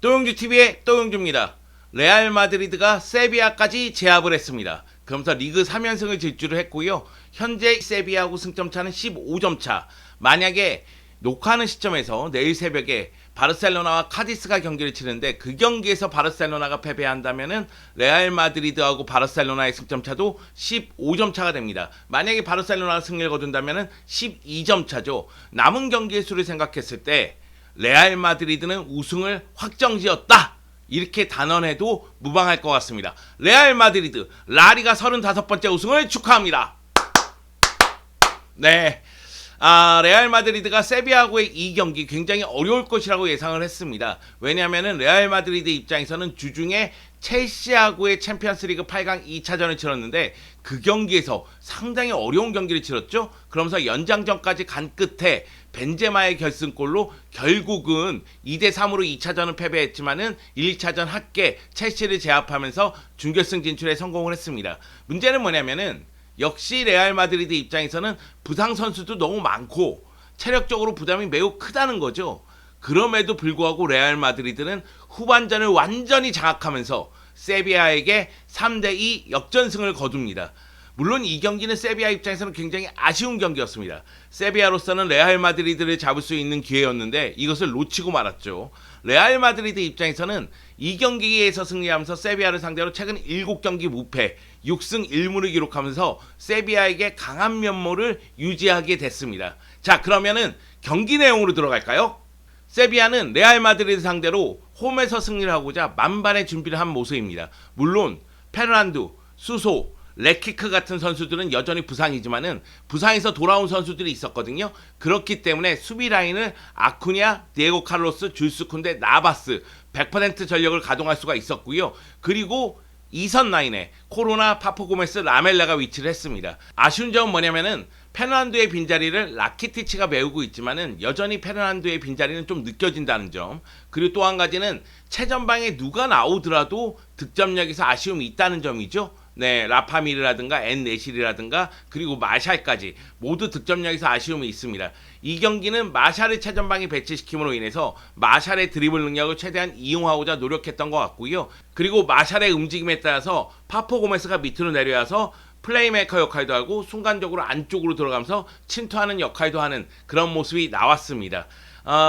또용주TV의 또용주입니다. 레알 마드리드가 세비야까지 제압을 했습니다. 그러면서 리그 3연승을 질주를 했고요. 현재 세비야하고 승점차는 15점 차. 만약에 녹화하는 시점에서 내일 새벽에 바르셀로나와 카디스가 경기를 치는데 그 경기에서 바르셀로나가 패배한다면은 레알 마드리드하고 바르셀로나의 승점차도 15점 차가 됩니다. 만약에 바르셀로나가 승리를 거둔다면은 12점 차죠. 남은 경기의 수를 생각했을 때 레알 마드리드는 우승을 확정지었다. 이렇게 단언해도 무방할 것 같습니다. 레알 마드리드 라리가 35번째 우승을 축하합니다. 네. 레알 마드리드가 세비야하고의 이 경기 굉장히 어려울 것이라고 예상을 했습니다. 왜냐하면 레알 마드리드 입장에서는 주중에 첼시하고의 챔피언스리그 8강 2차전을 치렀는데 그 경기에서 상당히 어려운 경기를 치렀죠. 그러면서 연장전까지 간 끝에 벤제마의 결승골로 결국은 2대3으로 2차전을 패배했지만은 1차전 합계 첼시를 제압하면서 준결승 진출에 성공을 했습니다. 문제는 뭐냐면은 역시 레알 마드리드 입장에서는 부상 선수도 너무 많고 체력적으로 부담이 매우 크다는 거죠. 그럼에도 불구하고 레알 마드리드는 후반전을 완전히 장악하면서 세비야에게 3대2 역전승을 거둡니다. 물론 이 경기는 세비야 입장에서는 굉장히 아쉬운 경기였습니다. 세비야로서는 레알 마드리드를 잡을 수 있는 기회였는데 이것을 놓치고 말았죠. 레알 마드리드 입장에서는 이 경기에서 승리하면서 세비야를 상대로 최근 7경기 무패, 6승 1무를 기록하면서 세비야에게 강한 면모를 유지하게 됐습니다. 자, 그러면은 경기 내용으로 들어갈까요? 세비야는 레알 마드리드 상대로 홈에서 승리를 하고자 만반의 준비를 한 모습입니다. 물론 페르난두, 수소, 레키크 같은 선수들은 여전히 부상이지만은 부상에서 돌아온 선수들이 있었거든요. 그렇기 때문에 수비 라인을 아쿠냐, 디에고 칼로스, 줄스 쿤데, 나바스 100% 전력을 가동할 수가 있었고요. 그리고 2선 라인에 코로나, 파포고메스, 라멜라가 위치를 했습니다. 아쉬운 점은 뭐냐면은 페르난두의 빈자리를 라키티치가 메우고 있지만은 여전히 페르난두의 빈자리는 좀 느껴진다는 점. 그리고 또 한 가지는 최전방에 누가 나오더라도 득점력에서 아쉬움이 있다는 점이죠. 네, 라파미르라든가 엔네실이라든가 그리고 마샬까지 모두 득점력에서 아쉬움이 있습니다. 이 경기는 마샬을 최전방에 배치시킴으로 인해서 마샬의 드리블 능력을 최대한 이용하고자 노력했던 것 같고요. 그리고 마샬의 움직임에 따라서 파포 고메스가 밑으로 내려와서 플레이메이커 역할도 하고 순간적으로 안쪽으로 들어가면서 침투하는 역할도 하는 그런 모습이 나왔습니다.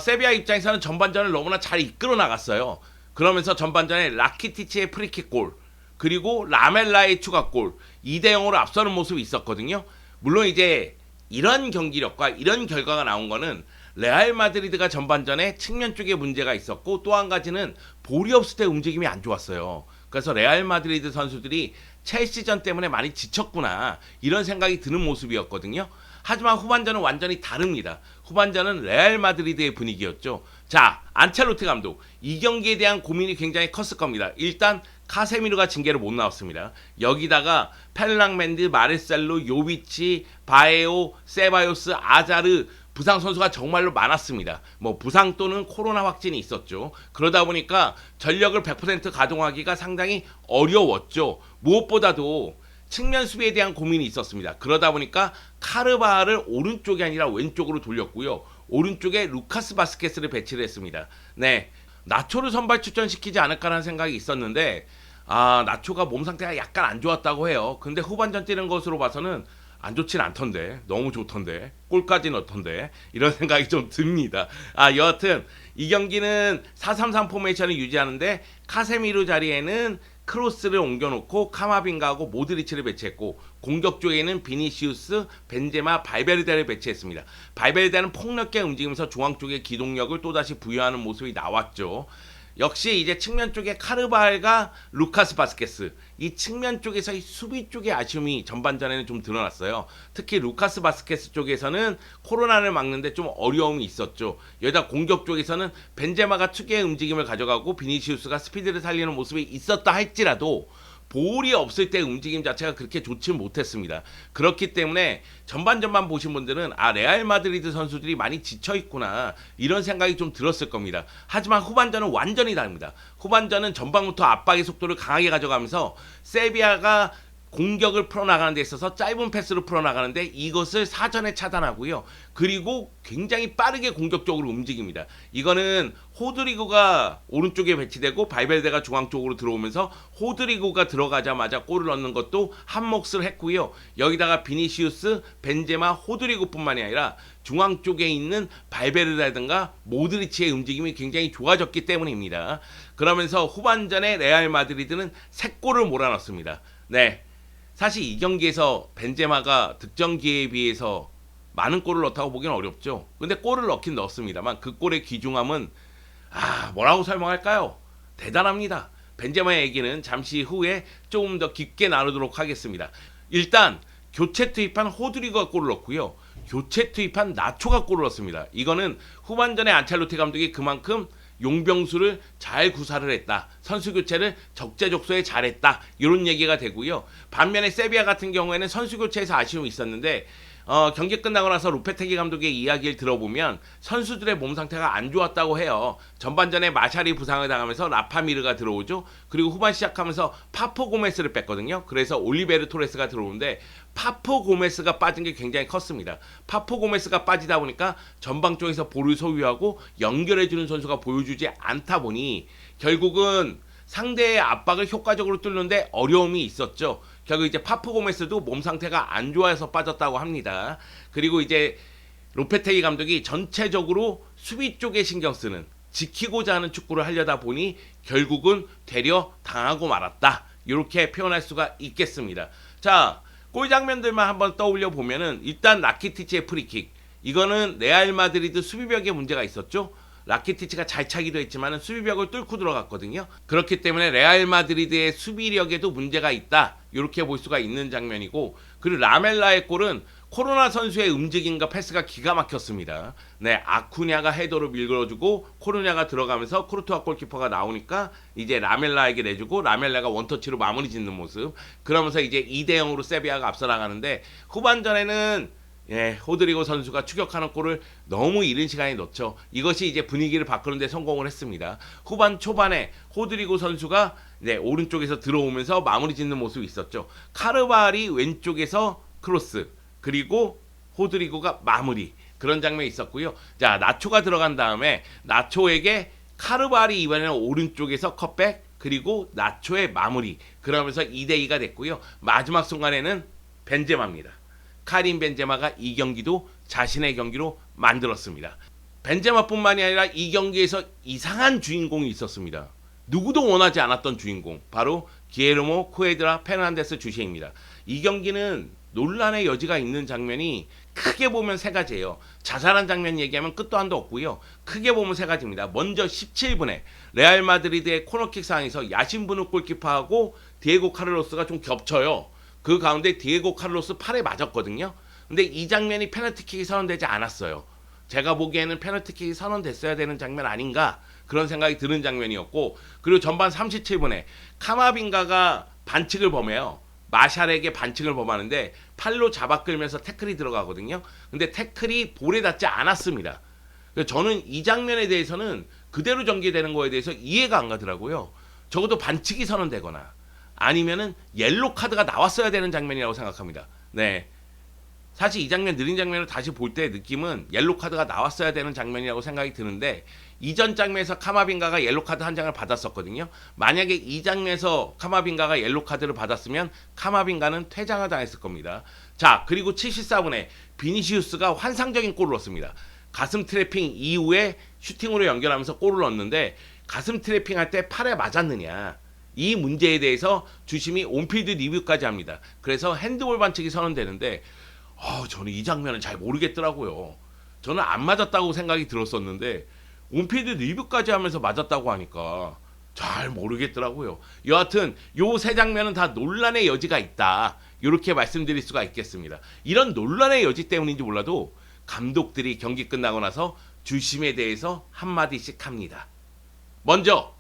세비야 입장에서는 전반전을 너무나 잘 이끌어 나갔어요. 그러면서 전반전에 라키티치의 프리킥 골 그리고 라멜라의 추가골 2대0으로 앞서는 모습이 있었거든요. 물론 이제 이런 경기력과 이런 결과가 나온 거는 레알 마드리드가 전반전에 측면 쪽에 문제가 있었고 또 한 가지는 볼이 없을 때 움직임이 안 좋았어요. 그래서 레알 마드리드 선수들이 첼시전 때문에 많이 지쳤구나 이런 생각이 드는 모습이었거든요. 하지만 후반전은 완전히 다릅니다. 후반전은 레알 마드리드의 분위기였죠. 자, 안첼로티 감독 이 경기에 대한 고민이 굉장히 컸을 겁니다. 일단 카세미르가 징계를 못 나왔습니다. 여기다가 펠랑멘드, 마르셀로, 요비치, 바에오, 세바요스, 아자르 부상 선수가 정말로 많았습니다. 뭐 부상 또는 코로나 확진이 있었죠. 그러다 보니까 전력을 100% 가동하기가 상당히 어려웠죠. 무엇보다도 측면 수비에 대한 고민이 있었습니다. 그러다 보니까 카르바를 오른쪽이 아니라 왼쪽으로 돌렸고요. 오른쪽에 루카스 바스케스를 배치를 했습니다. 네, 나초를 선발 출전시키지 않을까라는 생각이 있었는데 나초가 몸 상태가 약간 안 좋았다고 해요. 근데 후반전 뛰는 것으로 봐서는 안 좋진 않던데, 너무 좋던데, 골까지 넣던데 이런 생각이 좀 듭니다. 여하튼 이 경기는 4-3-3 포메이션을 유지하는데 카세미르 자리에는 크로스를 옮겨놓고 카마빈가하고 모드리치를 배치했고 공격 쪽에는 비니시우스, 벤제마, 발베르데를 배치했습니다. 발베르데는 폭넓게 움직이면서 중앙 쪽에 기동력을 또다시 부여하는 모습이 나왔죠. 역시 이제 측면 쪽에 카르발과 루카스 바스케스 이 측면 쪽에서의 수비 쪽의 아쉬움이 전반전에는 좀 드러났어요. 특히 루카스 바스케스 쪽에서는 코로나를 막는데 좀 어려움이 있었죠. 여기다 공격 쪽에서는 벤제마가 특유의 움직임을 가져가고 비니시우스가 스피드를 살리는 모습이 있었다 할지라도 볼이 없을 때 움직임 자체가 그렇게 좋지 못했습니다. 그렇기 때문에 전반전만 보신 분들은 레알 마드리드 선수들이 많이 지쳐있구나 이런 생각이 좀 들었을 겁니다. 하지만 후반전은 완전히 다릅니다. 후반전은 전방부터 압박의 속도를 강하게 가져가면서 세비야가 공격을 풀어나가는 데 있어서 짧은 패스로 풀어나가는데 이것을 사전에 차단하고요. 그리고 굉장히 빠르게 공격적으로 움직입니다. 이거는 호드리고가 오른쪽에 배치되고 발베르데가 중앙 쪽으로 들어오면서 호드리고가 들어가자마자 골을 넣는 것도 한 몫을 했고요. 여기다가 비니시우스, 벤제마, 호드리고뿐만이 아니라 중앙 쪽에 있는 발베르데라든가 모드리치의 움직임이 굉장히 좋아졌기 때문입니다. 그러면서 후반전에 레알 마드리드는 3골을 몰아넣습니다. 네. 사실 이 경기에서 벤제마가 득점 기회에 비해서 많은 골을 넣었다고 보기는 어렵죠. 근데 골을 넣긴 넣었습니다만 그 골의 귀중함은 뭐라고 설명할까요? 대단합니다. 벤제마의 얘기는 잠시 후에 조금 더 깊게 나누도록 하겠습니다. 일단 교체 투입한 호드리고가 골을 넣고요. 교체 투입한 나초가 골을 넣었습니다. 이거는 후반전에 안첼로티 감독이 그만큼 용병수를 잘 구사를 했다. 선수 교체를 적재적소에 잘했다. 이런 얘기가 되고요. 반면에 세비야 같은 경우에는 선수 교체에서 아쉬움이 있었는데 경기 끝나고 나서 루페테기 감독의 이야기를 들어보면 선수들의 몸 상태가 안 좋았다고 해요. 전반전에 마샬이 부상을 당하면서 라파미르가 들어오죠. 그리고 후반 시작하면서 파포 고메스를 뺐거든요. 그래서 올리베르 토레스가 들어오는데 파포 고메스가 빠진 게 굉장히 컸습니다. 파포 고메스가 빠지다 보니까 전방 쪽에서 볼을 소유하고 연결해주는 선수가 보여주지 않다 보니 결국은 상대의 압박을 효과적으로 뚫는데 어려움이 있었죠. 결국 이제 파포 고메스도 몸 상태가 안 좋아서 빠졌다고 합니다. 그리고 이제 로페테기 감독이 전체적으로 수비 쪽에 신경 쓰는 지키고자 하는 축구를 하려다 보니 결국은 되려 당하고 말았다. 이렇게 표현할 수가 있겠습니다. 자, 골 장면들만 한번 떠올려 보면은 일단 라키티치의 프리킥. 이거는 레알 마드리드 수비벽에 문제가 있었죠. 라키티치가 잘 차기도 했지만 수비벽을 뚫고 들어갔거든요. 그렇기 때문에 레알 마드리드의 수비력에도 문제가 있다. 이렇게 볼 수가 있는 장면이고, 그리고 라멜라의 골은 코로나 선수의 움직임과 패스가 기가 막혔습니다. 네, 아쿠냐가 헤더로 밀어주고 코로냐가 들어가면서 코르투아 골키퍼가 나오니까 이제 라멜라에게 내주고 라멜라가 원터치로 마무리 짓는 모습. 그러면서 이제 2대0으로 세비야가 앞서 나가는데 후반전에는 호드리고 선수가 추격하는 골을 너무 이른 시간에 넣죠. 이것이 이제 분위기를 바꾸는 데 성공을 했습니다. 후반 초반에 호드리고 선수가 오른쪽에서 들어오면서 마무리 짓는 모습이 있었죠. 카르발이 왼쪽에서 크로스, 그리고 호드리고가 마무리, 그런 장면이 있었고요. 자, 나초가 들어간 다음에 나초에게 카르발이 이번에는 오른쪽에서 컷백, 그리고 나초의 마무리, 그러면서 2대2가 됐고요. 마지막 순간에는 벤제마입니다. 카림 벤제마가 이 경기도 자신의 경기로 만들었습니다. 벤제마뿐만이 아니라 이 경기에서 이상한 주인공이 있었습니다. 누구도 원하지 않았던 주인공, 바로 기에르모 쿠에드라 페르난데스 주시입니다. 이 경기는 논란의 여지가 있는 장면이 크게 보면 3가지예요. 자잘한 장면 얘기하면 끝도 한도 없고요. 크게 보면 3가지입니다. 먼저 17분에 레알 마드리드의 코너킥 상황에서 야신부누 골키퍼하고 디에고 카를로스가 좀 겹쳐요. 그 가운데 디에고 카를로스 팔에 맞았거든요. 근데 이 장면이 페널티킥이 선언되지 않았어요. 제가 보기에는 페널티킥이 선언됐어야 되는 장면 아닌가, 그런 생각이 드는 장면이었고, 그리고 전반 37분에 카마빈가가 반칙을 범해요. 마샬에게 반칙을 범하는데 팔로 잡아 끌면서 태클이 들어가거든요. 근데 태클이 볼에 닿지 않았습니다. 저는 이 장면에 대해서는 그대로 전개되는 거에 대해서 이해가 안 가더라고요. 적어도 반칙이 선언되거나 아니면은 옐로 카드가 나왔어야 되는 장면이라고 생각합니다. 네. 사실 이 장면, 느린 장면을 다시 볼 때 느낌은 옐로 카드가 나왔어야 되는 장면이라고 생각이 드는데, 이전 장면에서 카마빈가가 옐로 카드 한 장을 받았었거든요. 만약에 이 장면에서 카마빈가가 옐로 카드를 받았으면 카마빈가는 퇴장을 당했을 겁니다. 자, 그리고 74분에 비니시우스가 환상적인 골을 넣었습니다. 가슴 트래핑 이후에 슈팅으로 연결하면서 골을 넣었는데, 가슴 트래핑 할 때 팔에 맞았느냐, 이 문제에 대해서 주심이 온필드 리뷰까지 합니다. 그래서 핸드볼 반칙이 선언되는데 저는 이 장면은 잘 모르겠더라고요. 저는 안 맞았다고 생각이 들었었는데 온필드 리뷰까지 하면서 맞았다고 하니까 잘 모르겠더라고요. 여하튼 요 3장면은 다 논란의 여지가 있다, 이렇게 말씀드릴 수가 있겠습니다. 이런 논란의 여지 때문인지 몰라도 감독들이 경기 끝나고 나서 주심에 대해서 한마디씩 합니다. 먼저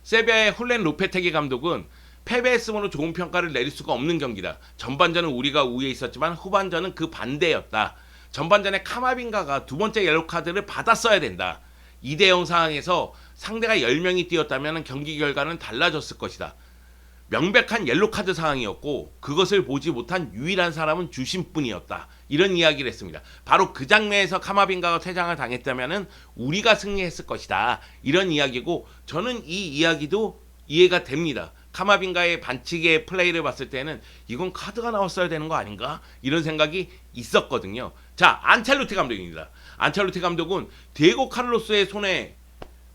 세비야의 훌렌 로페테기 감독은 패배했으므로 좋은 평가를 내릴 수가 없는 경기다. 전반전은 우리가 우위에 있었지만 후반전은 그 반대였다. 전반전에 카마빈가가 2번째 옐로카드를 받았어야 된다. 2대0 상황에서 상대가 10명이 뛰었다면 경기 결과는 달라졌을 것이다. 명백한 옐로 카드 상황이었고 그것을 보지 못한 유일한 사람은 주심뿐이었다. 이런 이야기를 했습니다. 바로 그 장면에서 카마빈가가 퇴장을 당했다면은 우리가 승리했을 것이다. 이런 이야기고 저는 이 이야기도 이해가 됩니다. 카마빈가의 반칙의 플레이를 봤을 때는 이건 카드가 나왔어야 되는 거 아닌가? 이런 생각이 있었거든요. 자, 안첼로티 감독입니다. 안첼로티 감독은 디에고 카를로스의 손에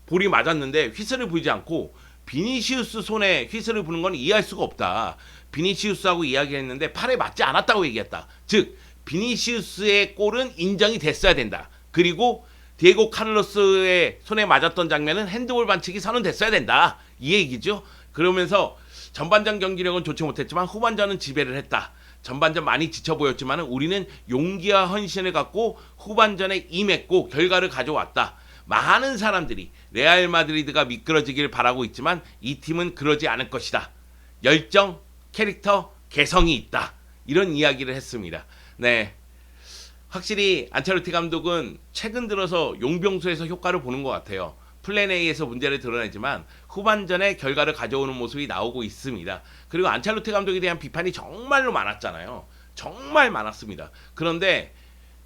볼이 맞았는데 휘슬을 부지 않고 비니시우스 손에 휘슬을 부는 건 이해할 수가 없다. 비니시우스하고 이야기했는데 팔에 맞지 않았다고 얘기했다. 즉 비니시우스의 골은 인정이 됐어야 된다. 그리고 디에고 카를로스의 손에 맞았던 장면은 핸드볼 반칙이 선언됐어야 된다. 이 얘기죠. 그러면서 전반전 경기력은 좋지 못했지만 후반전은 지배를 했다. 전반전 많이 지쳐 보였지만 우리는 용기와 헌신을 갖고 후반전에 임했고 결과를 가져왔다. 많은 사람들이 레알 마드리드가 미끄러지길 바라고 있지만 이 팀은 그러지 않을 것이다. 열정, 캐릭터, 개성이 있다. 이런 이야기를 했습니다. 네, 확실히 안첼로티 감독은 최근 들어서 용병수에서 효과를 보는 것 같아요. 플랜 A에서 문제를 드러내지만 후반전에 결과를 가져오는 모습이 나오고 있습니다. 그리고 안첼로티 감독에 대한 비판이 정말로 많았잖아요. 정말 많았습니다. 그런데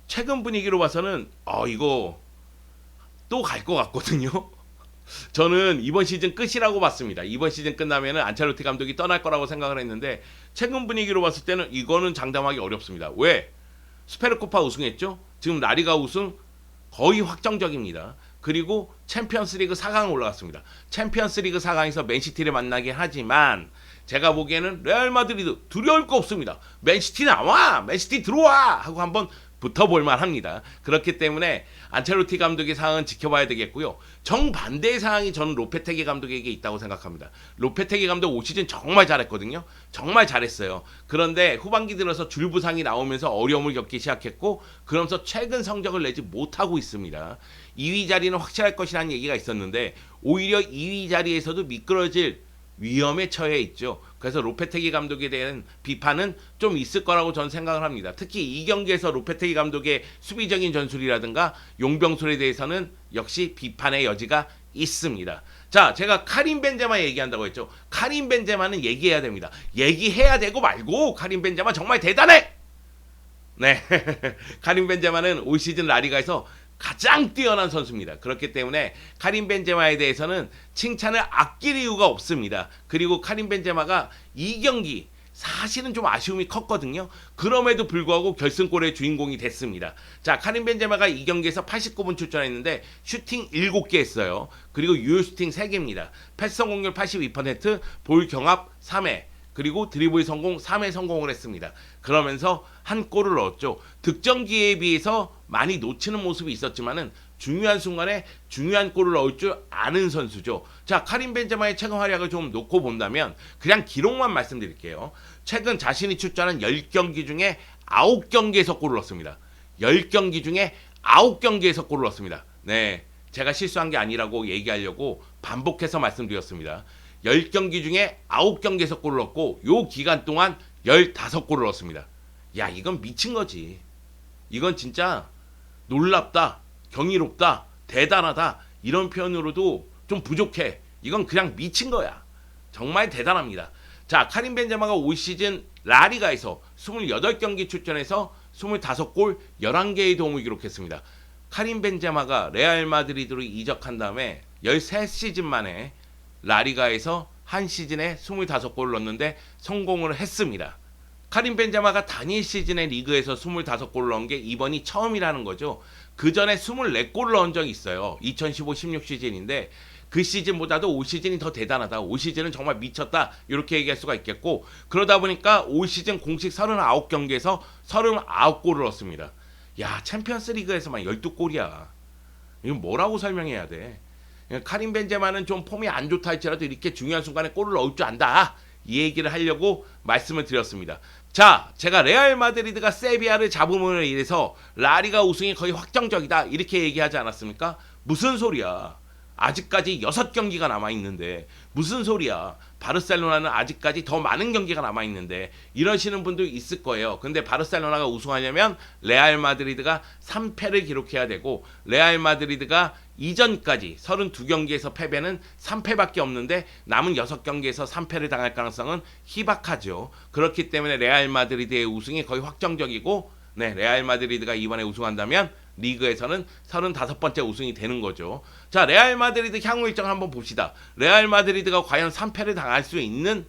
최근 분위기로 봐서는 이거 또 갈 것 같거든요. 저는 이번 시즌 끝이라고 봤습니다. 이번 시즌 끝나면은 안첼로티 감독이 떠날 거라고 생각을 했는데 최근 분위기로 봤을 때는 이거는 장담하기 어렵습니다. 왜? 스페르코파 우승했죠? 지금 라리가 우승 거의 확정적입니다. 그리고 챔피언스리그 4강 올라갔습니다. 챔피언스리그 4강에서 맨시티를 만나긴 하지만 제가 보기에는 레알 마드리드 두려울 거 없습니다. 맨시티 나와! 맨시티 들어와! 하고 한번 붙어볼만 합니다. 그렇기 때문에 안첼로티 감독의 상황은 지켜봐야 되겠고요. 정반대의 상황이 저는 로페테기 감독에게 있다고 생각합니다. 로페테기 감독 올 시즌 정말 잘했거든요. 정말 잘했어요. 그런데 후반기 들어서 줄부상이 나오면서 어려움을 겪기 시작했고 그러면서 최근 성적을 내지 못하고 있습니다. 2위 자리는 확실할 것이라는 얘기가 있었는데 오히려 2위 자리에서도 미끄러질 위험에 처해 있죠. 그래서 로페테기 감독에 대한 비판은 좀 있을 거라고 저는 생각을 합니다. 특히 이 경기에서 로페테기 감독의 수비적인 전술이라든가 용병술에 대해서는 역시 비판의 여지가 있습니다. 자, 제가 카림 벤제마 얘기한다고 했죠. 카림 벤제마는 얘기해야 됩니다. 얘기해야 되고 말고 카림 벤제마 정말 대단해! 네, 카림 벤제마는 올 시즌 라리가에서 가장 뛰어난 선수입니다. 그렇기 때문에 카림 벤제마에 대해서는 칭찬을 아낄 이유가 없습니다. 그리고 카림 벤제마가 이 경기 사실은 좀 아쉬움이 컸거든요. 그럼에도 불구하고 결승골의 주인공이 됐습니다. 자, 카림 벤제마가 이 경기에서 89분 출전했는데 슈팅 7개 했어요. 그리고 유효 슈팅 3개입니다. 패스 성공률 82%, 볼 경합 3회, 그리고 드리블 성공 3회 성공을 했습니다. 그러면서 한 골을 넣었죠. 득점 기회에 비해서 많이 놓치는 모습이 있었지만은 중요한 순간에 중요한 골을 넣을 줄 아는 선수죠. 자, 카림 벤제마의 최근 활약을 좀 놓고 본다면 그냥 기록만 말씀드릴게요. 최근 자신이 출전한 10경기 중에 9경기에서 골을 넣었습니다. 10경기 중에 9경기에서 골을 넣었습니다. 네, 제가 실수한 게 아니라고 얘기하려고 반복해서 말씀드렸습니다. 10경기 중에 9경기에서 골을 넣었고 요 기간 동안 15골을 넣었습니다. 야, 이건 미친 거지. 이건 진짜 놀랍다, 경이롭다, 대단하다 이런 표현으로도 좀 부족해. 이건 그냥 미친 거야. 정말 대단합니다. 자, 카림 벤제마가 올 시즌 라리가에서 28경기 출전해서 25골 11개의 도움을 기록했습니다. 카림 벤제마가 레알 마드리드로 이적한 다음에 13시즌 만에 라리가에서 한 시즌에 25골을 넣었는데 성공을 했습니다. 카림 벤제마가 단일 시즌의 리그에서 25골을 넣은 게 이번이 처음이라는 거죠. 그 전에 24골을 넣은 적이 있어요. 2015-16 시즌인데 그 시즌보다도 올 시즌이 더 대단하다. 올 시즌은 정말 미쳤다. 이렇게 얘기할 수가 있겠고 그러다 보니까 올 시즌 공식 39경기에서 39골을 넣었습니다. 야, 챔피언스 리그에서만 12골이야. 이건 뭐라고 설명해야 돼? 카림 벤제마는 좀 폼이 안 좋다 할지라도 이렇게 중요한 순간에 골을 넣을 줄 안다. 이 얘기를 하려고 말씀을 드렸습니다. 자, 제가 레알 마드리드가 세비야를 잡음으로 인해서 라리가 우승이 거의 확정적이다 이렇게 얘기하지 않았습니까? 무슨 소리야. 아직까지 6경기가 남아있는데 무슨 소리야. 바르셀로나는 아직까지 더 많은 경기가 남아있는데 이러시는 분도 있을 거예요. 근데 바르셀로나가 우승하려면 레알 마드리드가 3패를 기록해야 되고 레알 마드리드가 이전까지 32경기에서 패배는 3패밖에 없는데 남은 6경기에서 3패를 당할 가능성은 희박하죠. 그렇기 때문에 레알 마드리드의 우승이 거의 확정적이고 네, 레알 마드리드가 이번에 우승한다면 리그에서는 35번째 우승이 되는 거죠. 자, 레알 마드리드 향후 일정 한번 봅시다. 레알 마드리드가 과연 3패를 당할 수 있는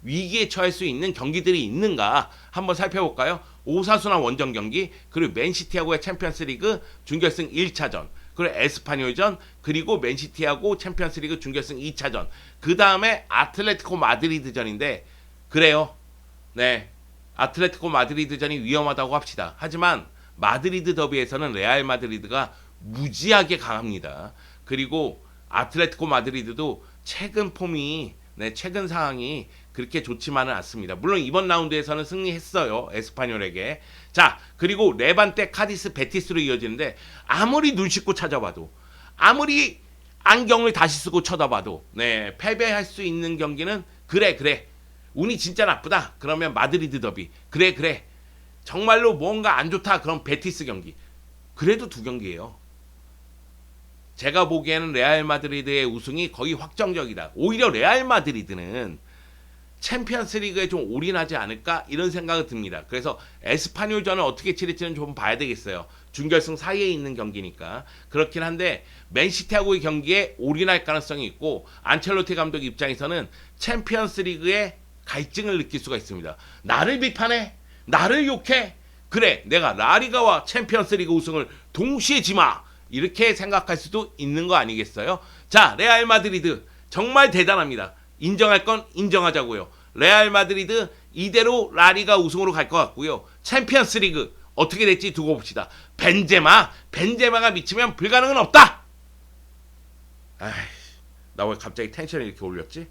위기에 처할 수 있는 경기들이 있는가 한번 살펴볼까요? 오사수나 원정 경기, 그리고 맨시티하고의 챔피언스리그 준결승 1차전, 그리고 에스파뇰전, 그리고 맨시티하고 챔피언스리그 준결승 2차전, 그 다음에 아틀레티코 마드리드전인데 그래요. 네, 아틀레티코 마드리드전이 위험하다고 합시다. 하지만 마드리드 더비에서는 레알 마드리드가 무지하게 강합니다. 그리고 아틀레티코 마드리드도 최근 폼이 최근 상황이 그렇게 좋지만은 않습니다. 물론 이번 라운드에서는 승리했어요. 에스파뇰에게. 자, 그리고 레반테, 카디스, 베티스로 이어지는데 아무리 눈 씻고 찾아봐도 아무리 안경을 다시 쓰고 쳐다봐도 패배할 수 있는 경기는 그래. 운이 진짜 나쁘다. 그러면 마드리드 더비. 그래. 정말로 뭔가 안 좋다. 그럼 베티스 경기. 그래도 2경기예요. 제가 보기에는 레알 마드리드의 우승이 거의 확정적이다. 오히려 레알 마드리드는 챔피언스 리그에 좀 올인하지 않을까 이런 생각이 듭니다. 그래서 에스파뇰전을 어떻게 치를지는 좀 봐야 되겠어요. 준결승 사이에 있는 경기니까. 그렇긴 한데 맨시티하고의 경기에 올인할 가능성이 있고 안첼로티 감독 입장에서는 챔피언스 리그에 갈증을 느낄 수가 있습니다. 나를 비판해? 나를 욕해? 그래, 내가 라리가와 챔피언스 리그 우승을 동시에 지마! 이렇게 생각할 수도 있는 거 아니겠어요? 자, 레알 마드리드 정말 대단합니다. 인정할 건 인정하자고요. 레알 마드리드 이대로 라리가 우승으로 갈 것 같고요. 챔피언스 리그 어떻게 될지 두고 봅시다. 벤제마가 미치면 불가능은 없다. 나 왜 갑자기 텐션을 이렇게 올렸지?